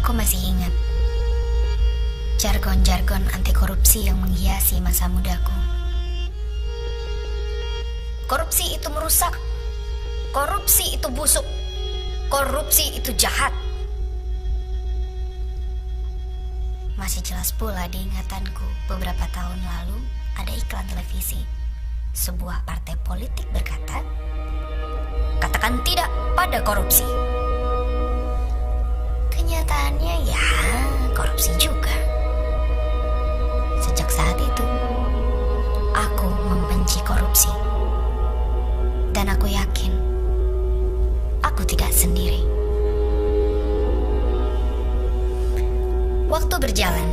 Aku masih ingat jargon-jargon anti korupsi yang menghiasi masa mudaku. Korupsi itu merusak. Korupsi itu busuk. Korupsi itu jahat. Masih jelas pula di ingatanku beberapa tahun lalu ada iklan televisi. Sebuah partai politik berkata, "Katakan tidak pada korupsi." Kenyataannya ya korupsi juga. Sejak saat itu, aku membenci korupsi. Dan aku yakin, aku tidak sendiri. Waktu berjalan,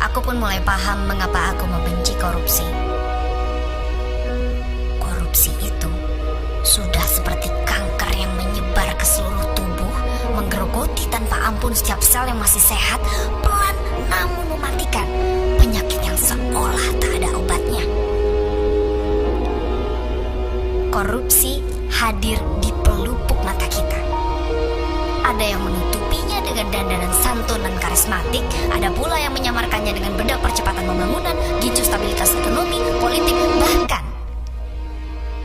aku pun mulai paham mengapa aku membenci korupsi. Korupsi itu sudah seperti kanker yang menyebar ke seluruh tubuh, menggerogoti tanpa ampun setiap sel yang masih sehat, pelan namun mematikan, penyakit yang seolah tak ada obatnya. Korupsi hadir di pelupuk mata kita. Ada yang menutupinya dengan dandanan santun dan karismatik, ada pula yang menyamarkannya dengan bedak percepatan pembangunan, gincu stabilitas ekonomi, politik, bahkan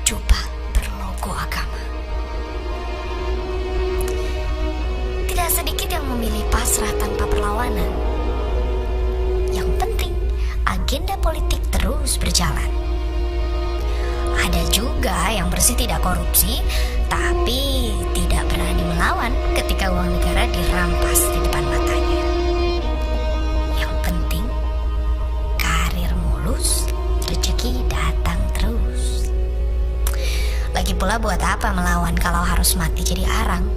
jubah berlogo agama. Tidak sedikit yang memilih pasrah tanpa perlawanan. Yang penting, agenda politik terus berjalan. Ada juga yang bersih tidak korupsi, tapi tidak berani melawan ketika uang negara dirampas di depan matanya. Yang penting, karir mulus, rezeki datang terus. Lagi pula buat apa melawan kalau harus mati jadi arang?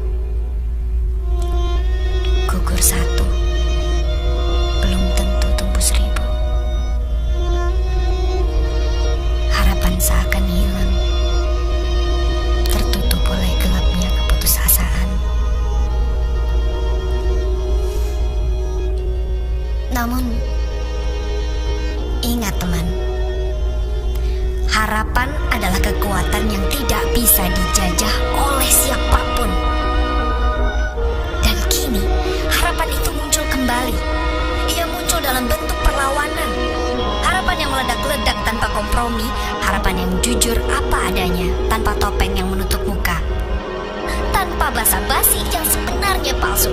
Gugur satu, belum tentu tumbuh 1000. Harapan seakan hilang, tertutup oleh gelapnya keputusasaan. Namun, ingat teman, harapan adalah kekuatan yang tidak bisa dijajah oleh siapapun. Dan kini, harapan itu muncul kembali. Ia muncul dalam bentuk perlawanan. Harapan yang meledak-ledak tanpa kompromi, harapan yang jujur apa adanya, tanpa topeng yang menutup muka, tanpa basa-basi yang sebenarnya palsu.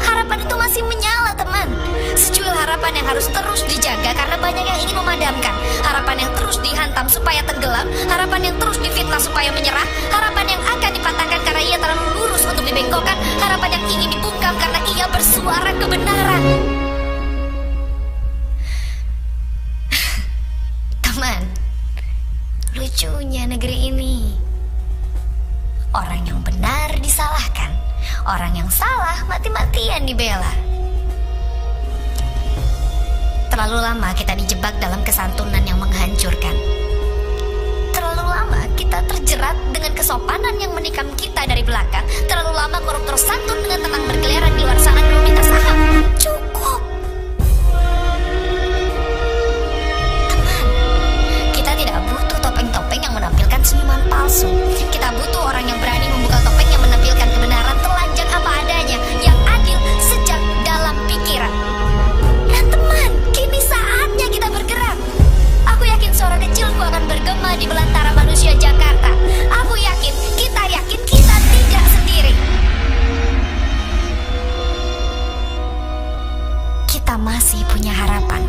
Harapan itu masih menyala, teman. Secuil harapan yang harus terus dijaga karena banyak yang ingin memadamkan. Harapan yang terus dihantam supaya tenggelam, harapan yang terus difitnah supaya menyerah, harapan yang akan dipatahkan karena ia terlalu lurus untuk dibengkokkan, harapan yang ingin dibungkam karena ia bersuara kebenaran. Teman, lucunya negeri ini. Orang yang benar disalahkan, orang yang salah mati-matian dibela. Terlalu lama kita dijebak dalam kesantunan yang menghancurkan. Terlalu lama kita terjerat dengan kesopanan yang menikam kita dari belakang. Terlalu lama koruptor santun dengan tenang berkeliaran di luar sana belum minta saham. Cukup. Teman, kita tidak butuh topeng-topeng yang menampilkan senyuman palsu. Kita butuh orang yang berani membuka topeng yang menampilkan kebenaran telanjang apa adanya, yang adil sejak dalam pikiran. Dan teman, kini saatnya kita bergerak. Aku yakin suara kecilku akan bergema di belantara manusia Jakarta. Aku yakin kita tidak sendiri. Kita masih punya harapan.